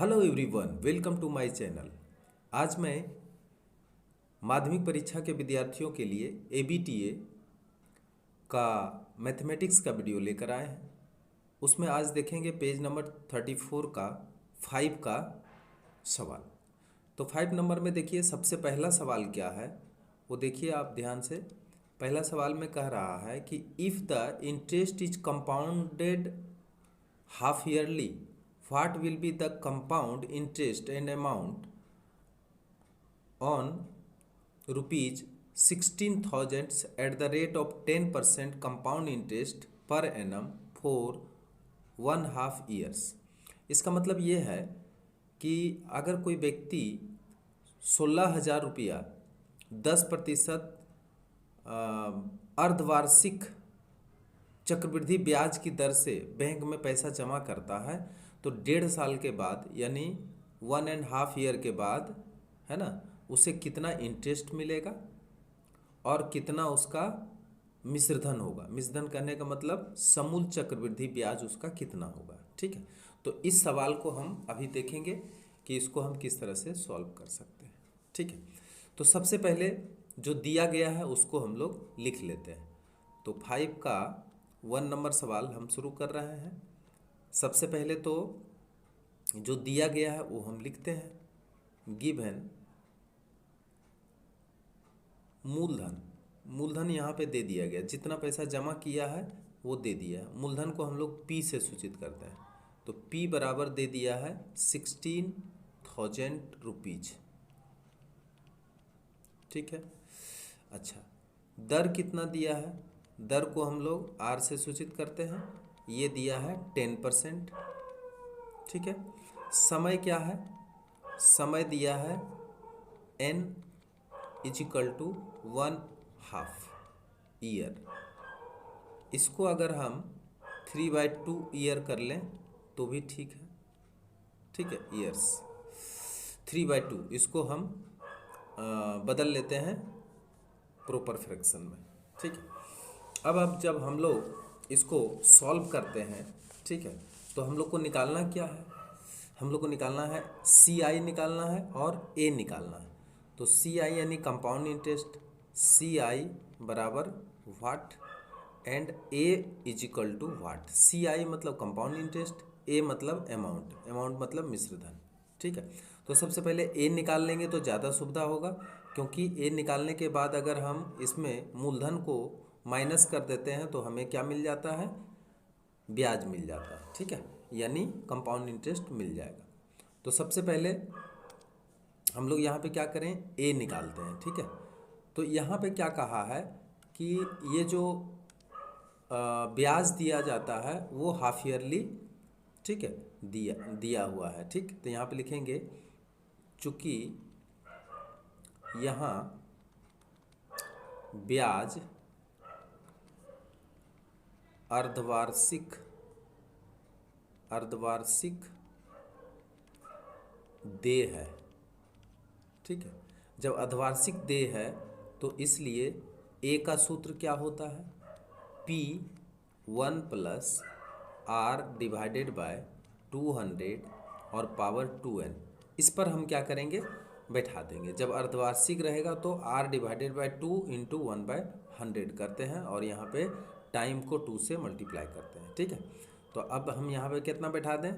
Hello everyone, welcome to my channel. आज मैं माध्यमिक परीक्षा के विद्यार्थियों के लिए एबीटीए का मैथमेटिक्स का वीडियो लेकर आए हैं। उसमें आज देखेंगे पेज नंबर 34 का 5 का सवाल। तो 5 नंबर में देखिए सबसे पहला सवाल क्या है वो देखिए आप ध्यान से। पहला सवाल में कह रहा है कि if the interest is compounded half yearly, what will be the compound interest and amount on rupees 16,000 at the rate of 10% compound interest per annum for 1/2 years। इसका मतलब ये है कि अगर कोई व्यक्ति 16,000 रुपया 10% अर्धवार्षिक चक्रवृद्धि ब्याज की दर से बैंक में पैसा जमा करता है तो 1.5 साल के बाद यानी 1.5 ईयर के बाद है ना उसे कितना इंटरेस्ट मिलेगा और कितना उसका मिश्रधन होगा। मिश्रधन करने का मतलब समूल चक्रवृद्धि ब्याज उसका कितना होगा। ठीक है, तो इस सवाल को हम अभी देखेंगे कि इसको हम किस तरह से सॉल्व कर सकते हैं। ठीक है, तो सबसे पहले जो दिया गया है उसको हम लोग लिख लेते हैं। तो 5 का 1 नंबर सवाल हम शुरू कर रहे हैं। सबसे पहले तो जो दिया गया है वो हम लिखते हैं। गिवन मूलधन यहाँ पे दे दिया गया, जितना पैसा जमा किया है वो दे दिया है। मूलधन को हम लोग पी से सूचित करते हैं, तो पी बराबर दे दिया है 16,000 रुपीज। ठीक है, अच्छा दर कितना दिया है, दर को हम लोग आर से सूचित करते हैं, ये दिया है 10%। ठीक है, समय क्या है, समय दिया है n इजिकल टू 1/2 ईयर। इसको अगर हम 3/2 ईयर कर लें तो भी ठीक है। ठीक है, ईयर्स 3/2 इसको हम बदल लेते हैं प्रॉपर फ्रैक्शन में। ठीक है, अब जब हम लोग इसको सॉल्व करते हैं, ठीक है, तो हम लोग को निकालना क्या है, हम लोग को निकालना है CI निकालना है और A निकालना है। तो CI यानी कंपाउंड इंटरेस्ट, CI बराबर what and A equal to what. CI मतलब कंपाउंड इंटरेस्ट, A मतलब अमाउंट, अमाउंट मतलब मिश्रधन। ठीक है, तो सबसे पहले A निकाल लेंगे तो ज़्यादा सुविधा होगा, क्योंकि A निकालने के बाद अगर हम इसमें मूलधन को माइनस कर देते हैं तो हमें क्या मिल जाता है, ब्याज मिल जाता है। ठीक है, यानी कंपाउंड इंटरेस्ट मिल जाएगा। तो सबसे पहले हम लोग यहाँ पे क्या करें, A निकालते हैं। ठीक है, तो यहाँ पे क्या कहा है कि ये जो ब्याज दिया जाता है वो हाफ ईयरली, ठीक है, दिया हुआ है। ठीक, तो यहाँ पे लिखेंगे चूँकि यहाँ ब्याज अर्धवार्षिक देय है। ठीक है, जब अर्धवार्षिक देय है तो इसलिए A का सूत्र क्या होता है, P1 + R डिवाइडेड बाय 200 और पावर 2n। इस पर हम क्या करेंगे, बैठा देंगे। जब अर्धवार्षिक रहेगा तो R डिवाइडेड बाय 2 × 1/100 करते हैं और यहाँ पे टाइम को 2 से मल्टीप्लाई करते हैं। ठीक है, तो अब हम यहाँ पे कितना बैठा दें,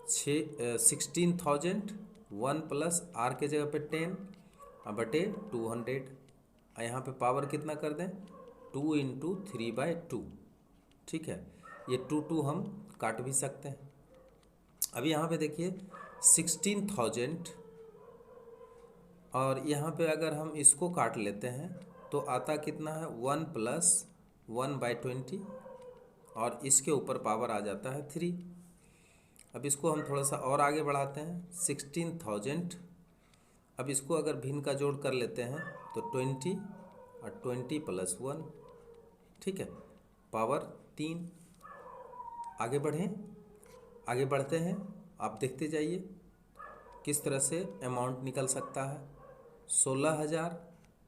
16,000 1 + R के जगह पे 10 बटे 200, यहाँ पे पावर कितना कर दें, 2 × 3/2। ठीक है, ये 2 हम काट भी सकते हैं। अभी यहाँ पे देखिए 16,000 और यहाँ पे अगर हम इसको काट लेते हैं तो आता कितना है, 1 + 1/20 और इसके ऊपर पावर आ जाता है 3। अब इसको हम थोड़ा सा और आगे बढ़ाते हैं, 16,000, अब इसको अगर भिन्न का जोड़ कर लेते हैं तो 20 और 20 + 1, ठीक है, पावर 3। आगे बढ़ें, आगे बढ़ते हैं, आप देखते जाइए किस तरह से अमाउंट निकल सकता है। 16,000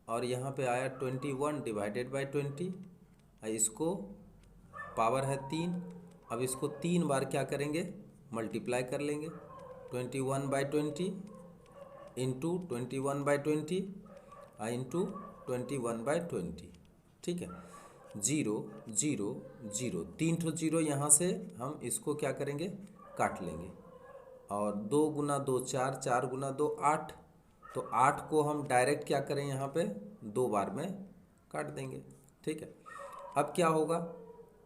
और यहाँ पे आया 21 डिवाइडेड बाय 20, इसको पावर है 3। अब इसको 3 बार क्या करेंगे, मल्टीप्लाई कर लेंगे 21/20 इंटू 21/20 इंटू 21/20, ठीक है। 0 0 0, 3 ठो जीरो यहाँ से हम इसको क्या करेंगे, काट लेंगे। और 2 गुना 2 4, 4 गुना 2 8, तो 8 को हम डायरेक्ट क्या करें, यहाँ पे 2 बार में काट देंगे, ठीक है। अब क्या होगा,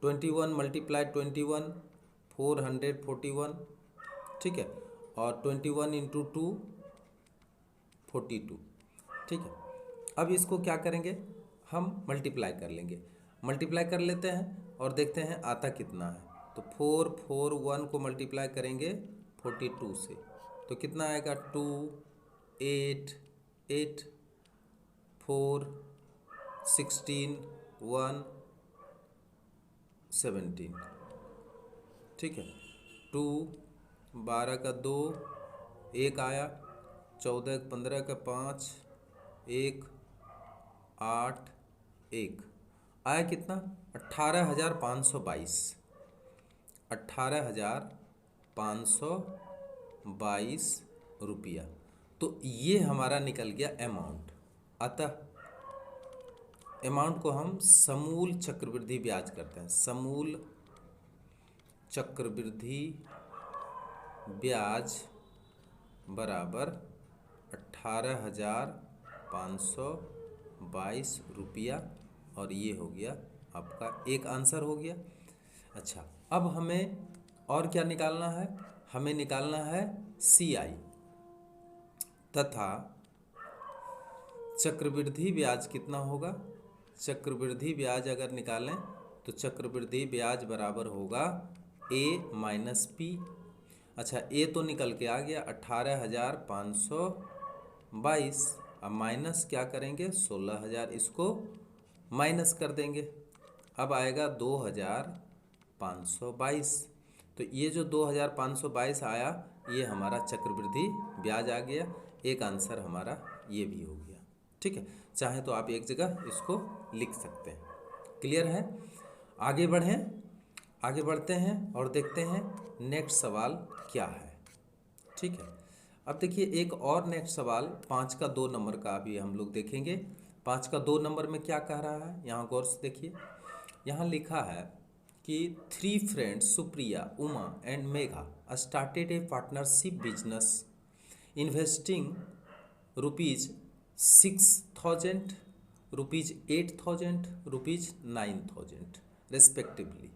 21 मल्टीप्लाई 21 441, ठीक है। और 21 इंटू 2 42, ठीक है। अब इसको क्या करेंगे, हम मल्टीप्लाई कर लेंगे, मल्टीप्लाई कर लेते हैं और देखते हैं आता कितना है। तो 441 को मल्टीप्लाई करेंगे 42 से, तो कितना आएगा, 2 8 8 4 16 1 17, ठीक है। 2 12 का 2 1 आया, 14 15 का 5 1 8 1 आया, कितना, 18,522, 18,522 रुपया। तो ये हमारा निकल गया अमाउंट। अतः अमाउंट को हम समूल चक्रवृद्धि ब्याज करते हैं, समूल चक्रवृद्धि ब्याज बराबर 18,522 रुपया, और ये हो गया आपका एक आंसर हो गया। अच्छा, अब हमें और क्या निकालना है, हमें निकालना है CI तथा चक्रवृद्धि ब्याज कितना होगा। चक्रवृद्धि ब्याज अगर निकालें तो चक्रवृद्धि ब्याज बराबर होगा A माइनस P। अच्छा, A तो निकल के आ गया 18,522, अब माइनस क्या करेंगे 16,000, इसको माइनस कर देंगे, अब आएगा 2,522। तो ये जो 2,522 आया, ये हमारा चक्रवृद्धि ब्याज आ गया। एक आंसर हमारा ये भी हो गया, ठीक है। चाहे तो आप एक जगह इसको लिख सकते हैं। क्लियर है? आगे बढ़ें, आगे बढ़ते हैं और देखते हैं नेक्स्ट सवाल क्या है, ठीक है। अब देखिए एक और नेक्स्ट सवाल 5 का 2 नंबर का अभी हम लोग देखेंगे। 5 का 2 नंबर में क्या कह रहा है, यहाँ गौर से देखिए। यहाँ लिखा है कि 3 friends Supriya, Uma and Megha started A partnership business investing ₹6,000, ₹8,000, ₹9,000 respectively.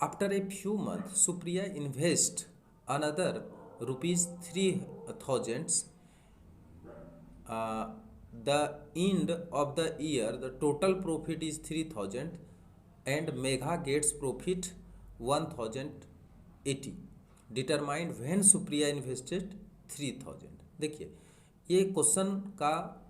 After a few months, Supriya invests another ₹3,000. The end of the year, the total profit is 3,000 and Megha gets profit 1,080. Determine when Supriya invested 3,000. देखिए ये question का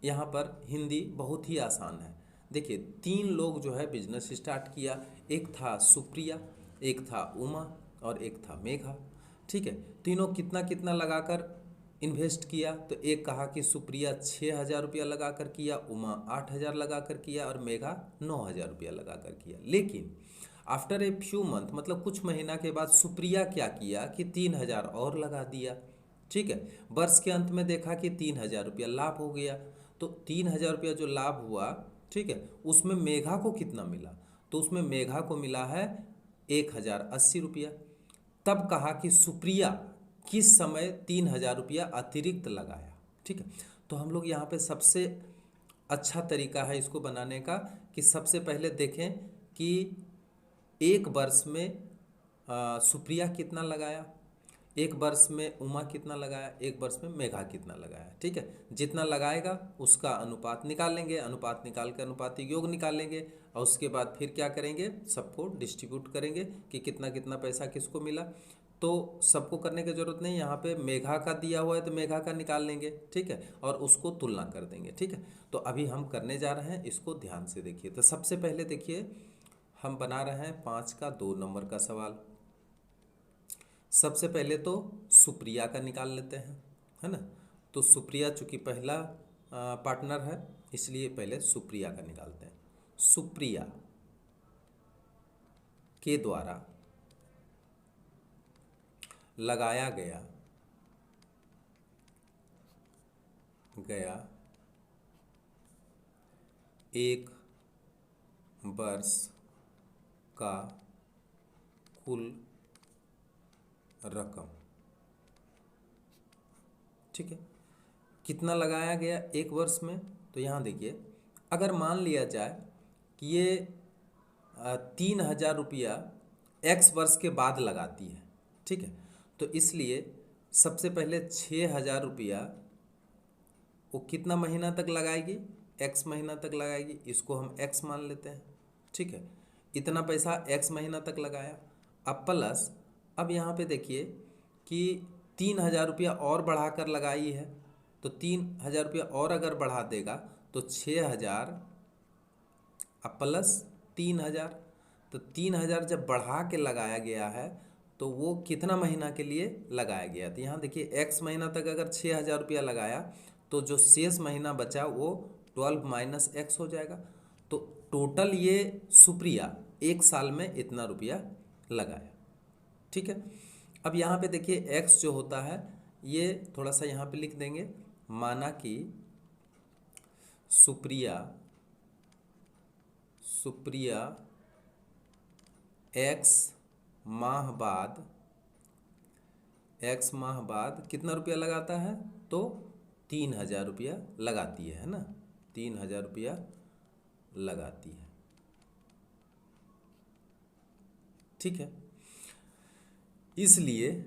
यहाँ पर हिंदी बहुत ही आसान है। देखिए 3 लोग जो है बिजनेस स्टार्ट किया, एक था सुप्रिया, एक था उमा और एक था मेघा, ठीक है। तीनों कितना कितना लगाकर इन्वेस्ट किया, तो एक कहा कि सुप्रिया 6,000 रुपया लगा कर किया, उमा 8,000 लगा कर किया और मेघा 9,000 रुपया लगा कर किया। लेकिन आफ्टर ए फ्यू मंथ, मतलब कुछ महीना के बाद सुप्रिया क्या किया कि 3,000 और लगा दिया, ठीक है। वर्ष के अंत में देखा कि 3,000 रुपया लाभ हो गया, तो 3,000 रुपया जो लाभ हुआ, ठीक है, उसमें मेघा को कितना मिला, तो उसमें मेघा को मिला है 1,080 रुपया। तब कहा कि सुप्रिया किस समय 3,000 रुपया अतिरिक्त लगाया, ठीक है। तो हम लोग यहाँ पे सबसे अच्छा तरीका है इसको बनाने का कि सबसे पहले देखें कि एक वर्ष में सुप्रिया कितना लगाया, एक वर्ष में उमा कितना लगाया, एक वर्ष में मेघा कितना लगाया, ठीक है। जितना लगाएगा उसका अनुपात निकालेंगे, अनुपात निकाल के अनुपातिक योग निकालेंगे और उसके बाद फिर क्या करेंगे, सबको डिस्ट्रीब्यूट करेंगे कि कितना कितना पैसा किसको मिला। तो सबको करने की ज़रूरत नहीं, यहाँ पे मेघा का दिया हुआ है तो मेघा का निकाल लेंगे, ठीक है, और उसको तुलना कर देंगे, ठीक है। तो अभी हम करने जा रहे हैं, इसको ध्यान से देखिए। तो सबसे पहले देखिए हम बना रहे हैं 5 का 2 नंबर का सवाल। सबसे पहले तो सुप्रिया का निकाल लेते हैं, है ना। तो सुप्रिया चूँकि पहला पार्टनर है, इसलिए पहले सुप्रिया का निकालते हैं। सुप्रिया के द्वारा लगाया गया एक वर्ष का कुल रकम। ठीक है, कितना लगाया गया एक वर्ष में? तो यहाँ देखिए, अगर मान लिया जाए कि ये 3,000 रुपया एक्स वर्ष के बाद लगाती है, ठीक है, तो इसलिए सबसे पहले 6,000 रुपया वो कितना महीना तक लगाएगी? एक्स महीना तक लगाएगी, इसको हम एक्स मान लेते हैं। ठीक है, इतना पैसा एक्स महीना तक लगाया। अब प्लस, अब यहाँ पे देखिए कि 3,000 रुपया और बढ़ाकर लगाई है, तो 3,000 रुपया और अगर बढ़ा देगा तो 6,000, अब प्लस 3,000, तो 3,000 जब बढ़ा के लगाया गया है तो वो कितना महीना के लिए लगाया गया? तो यहाँ देखिए, एक्स महीना तक अगर 6,000 रुपया लगाया तो जो शेष महीना बचा वो 12 माइनस एक्स हो जाएगा। तो टोटल ये सुप्रिया एक साल में इतना रुपया लगाया। ठीक है, अब यहाँ पे देखिए एक्स जो होता है ये थोड़ा सा यहाँ पे लिख देंगे, माना कि सुप्रिया एक्स माह बाद कितना रुपया लगाता है? तो 3,000 रुपया लगाती है ना, 3,000 रुपया लगाती है। ठीक है, इसलिए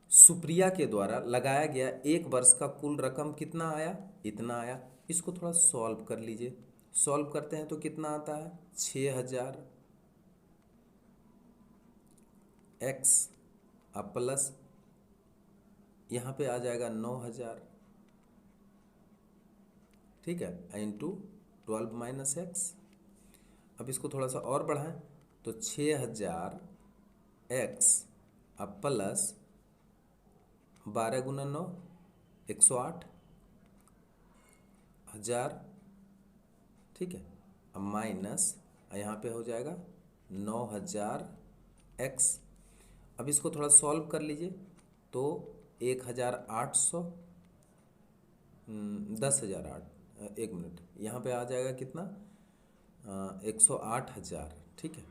सुप्रिया के द्वारा लगाया गया एक वर्ष का कुल रकम कितना आया? इतना आया। इसको थोड़ा सॉल्व कर लीजिए। सॉल्व करते हैं तो कितना आता है? 6,000 एक्स अब प्लस यहाँ पे आ जाएगा 9,000, ठीक है, इंटू 12 माइनस एक्स। अब इसको थोड़ा सा और बढ़ाएं तो 6,000 एक्स अब प्लस 12 गुना 9 108 हज़ार, ठीक है, अब माइनस यहाँ पे हो जाएगा 9,000 एक्स। अब इसको थोड़ा सॉल्व कर लीजिए तो 1,800 10,008, एक मिनट, यहाँ पे आ जाएगा कितना? 108,000, ठीक है,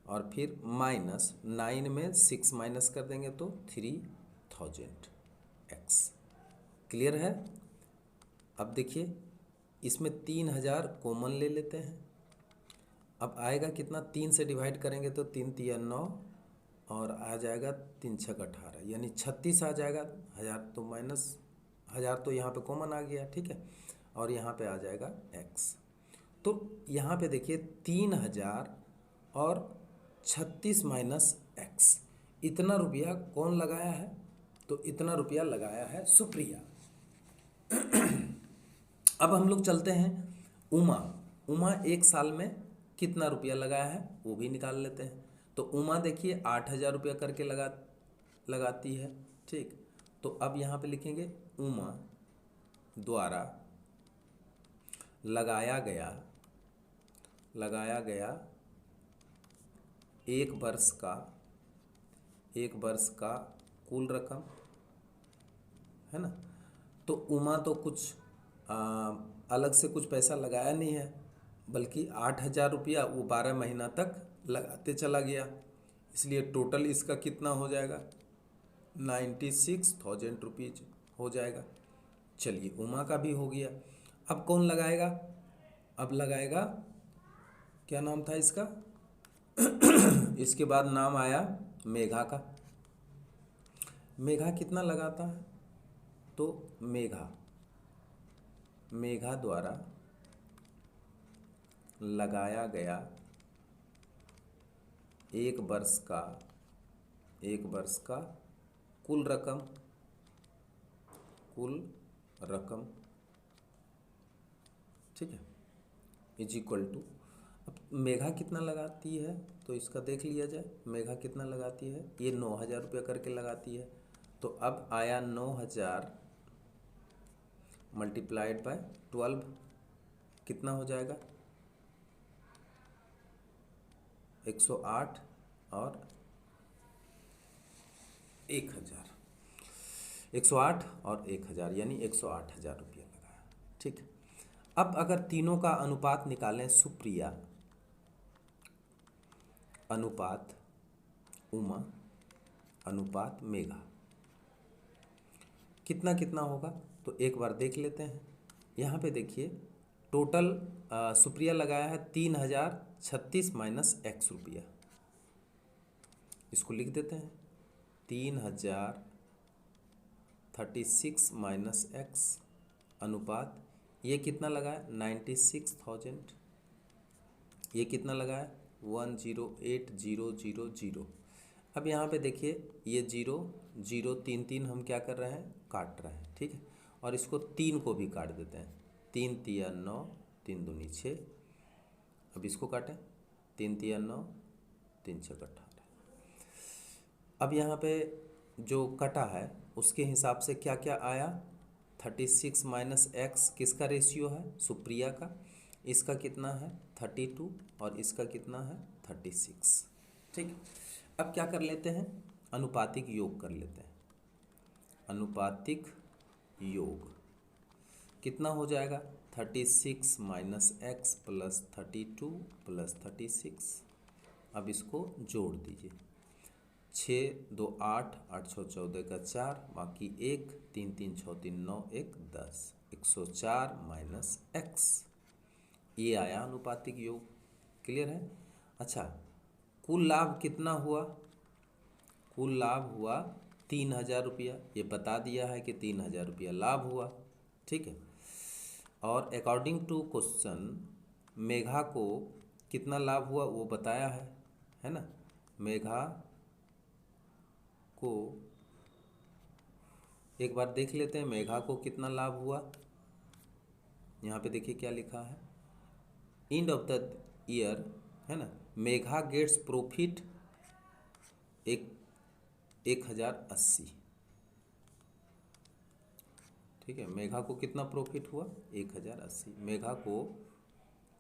और फिर माइनस 9 में 6 माइनस कर देंगे तो 3,000 एक्स। क्लियर है? अब देखिए इसमें 3,000 कॉमन ले लेते हैं। अब आएगा कितना? 3 से डिवाइड करेंगे तो 3 तिया 9 और आ जाएगा 3 छक 18, यानी 36 आ जाएगा। 1,000 तो माइनस 1,000 तो यहाँ पे कॉमन आ गया, ठीक है, और यहाँ पे आ जाएगा एक्स। तो यहाँ पे देखिए 3,000 और 36 माइनस एक्स, इतना रुपया कौन लगाया है? तो इतना रुपया लगाया है सुप्रिया। अब हम लोग चलते हैं उमा एक साल में कितना रुपया लगाया है वो भी निकाल लेते हैं। तो उमा देखिए 8,000 रुपया करके लगाती है, ठीक। तो अब यहाँ पे लिखेंगे उमा द्वारा लगाया गया एक वर्ष का कुल रकम, है ना। तो उमा तो कुछ अलग से कुछ पैसा लगाया नहीं है, बल्कि 8,000 रुपया वो 12 महीना तक लगाते चला गया, इसलिए टोटल इसका कितना हो जाएगा? 96,000 रुपीज हो जाएगा। चलिए उमा का भी हो गया। अब कौन लगाएगा? अब लगाएगा, क्या नाम था इसका? इसके बाद नाम आया मेघा का। मेघा कितना लगाता है? तो मेघा द्वारा लगाया गया एक वर्ष का कुल रकम, ठीक है, इज इक्वल टू, अब मेघा कितना लगाती है तो इसका देख लिया जाए। मेघा कितना लगाती है? ये 9,000 रुपया करके लगाती है। तो अब आया 9,000 मल्टीप्लाइड बाय 12, कितना हो जाएगा? 108 और 1000, 108 और 1000 यानी 108,000 रुपया लगाया। ठीक। अब अगर तीनों का अनुपात निकालें, सुप्रिया अनुपात उमा अनुपात मेघा, कितना कितना होगा तो एक बार देख लेते हैं। यहाँ पे देखिए टोटल सुप्रिया लगाया है 3036 माइनस एक्स रुपया, इसको लिख देते हैं 3036 माइनस एक्स अनुपात ये कितना लगाया 96,000, ये कितना लगाया 108,000। अब यहाँ पे देखिए ये 0 0 3 3 हम क्या कर रहे हैं काट रहे हैं। ठीक है, और इसको 3 को भी काट देते हैं, 3 तिया 9, 3 दूनी 6। अब इसको काटें 3 तिया 9, 3 छः 18। अब यहाँ पे जो कटा है उसके हिसाब से क्या क्या आया, 36 माइनस एक्स किसका रेशियो है सुप्रिया का, इसका कितना है 32 और इसका कितना है 36। ठीक, अब क्या कर लेते हैं अनुपातिक योग कर लेते हैं। अनुपातिक योग कितना हो जाएगा 36 माइनस एक्स प्लस 32 प्लस 36। अब इसको जोड़ दीजिए, 6 2 8 8 6 14 का 4 बाकी 1 3 3 6 3 9 1 10, 104 माइनस एक्स, ये आया अनुपातिक योग। क्लियर है। अच्छा, कुल लाभ कितना हुआ, कुल लाभ हुआ 3,000 रुपया, ये बता दिया है कि 3,000 रुपया लाभ हुआ। ठीक है, और अकॉर्डिंग टू क्वेश्चन मेघा को कितना लाभ हुआ वो बताया है ना। मेघा को एक बार देख लेते हैं, मेघा को कितना लाभ हुआ। यहाँ पे देखिए क्या लिखा है, एंड ऑफ द ईयर है ना, मेघा गेट्स प्रॉफिट 1,080। ठीक है, मेघा को कितना प्रॉफिट हुआ 1,080, मेघा को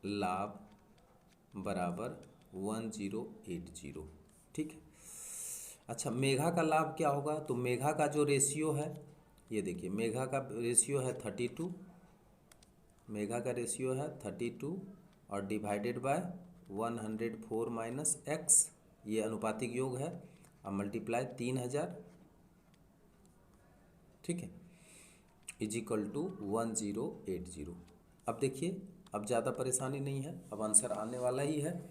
लाभ बराबर 1080। ठीक है। अच्छा, मेघा का लाभ क्या होगा, तो मेघा का जो रेशियो है ये देखिए, मेघा का रेशियो है 32, मेघा का रेशियो है 32 और डिवाइडेड बाय 104 माइनस एक्स, ये अनुपातिक योग है, अब मल्टीप्लाई 3,000। ठीक है, इज इक्वल टू 1080। अब देखिए अब ज़्यादा परेशानी नहीं है, अब आंसर आने वाला ही है।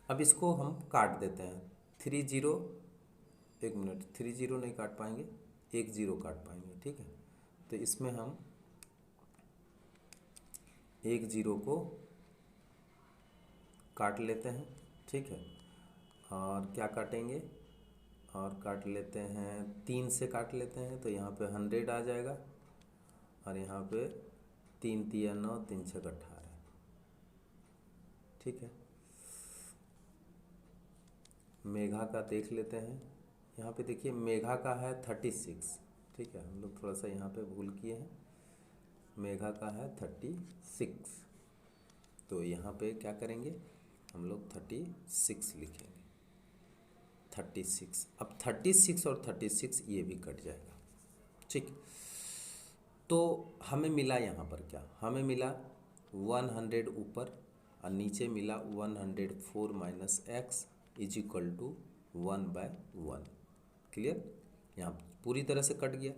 अब इसको हम काट देते हैं, 30, 1 मिनट, 30 नहीं काट पाएंगे, 10 काट पाएंगे। ठीक है, तो इसमें हम 10 को काट लेते हैं। ठीक है, और क्या काटेंगे, और काट लेते हैं 3 से काट लेते हैं, तो यहाँ पे 100 आ जाएगा, और यहाँ पे 3 तिया 9 3 छः 18। ठीक है, मेघा का देख लेते हैं, यहाँ पे देखिए मेघा का है 36। ठीक है, हम लोग थोड़ा सा यहाँ पे भूल किए हैं, मेघा का है 36, तो यहाँ पे क्या करेंगे हम लोग 36 लिखेंगे, 36। अब 36 और 36 ये भी कट जाएगा। ठीक, तो हमें मिला यहाँ पर क्या, हमें मिला 100 ऊपर और नीचे मिला 104 minus x is equal to 1/1। Clear, यहाँ पूरी तरह से कट गया।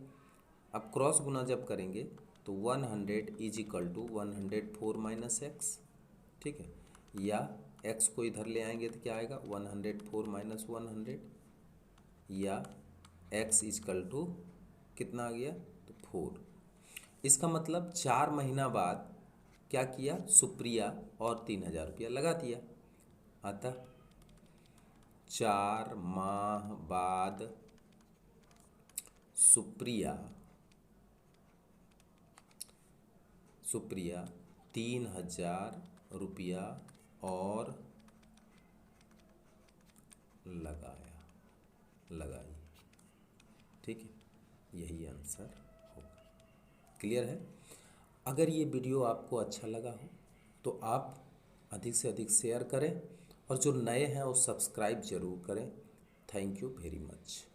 अब क्रॉस गुना जब करेंगे तो 100 is equal to 104 minus x. ठीक है, या x को इधर ले आएंगे तो क्या आएगा 104 माइनस 100, या x इजकल टू कितना आ गया तो 4। इसका मतलब 4 महीना बाद क्या किया सुप्रिया और 3,000 रुपया लगा दिया। अतः 4 माह बाद सुप्रिया 3,000 रुपया और लगाई। ठीक है, यही आंसर होगा। क्लियर है। अगर ये वीडियो आपको अच्छा लगा हो तो आप अधिक से अधिक शेयर करें, और जो नए हैं वो सब्सक्राइब ज़रूर करें। Thank you very much.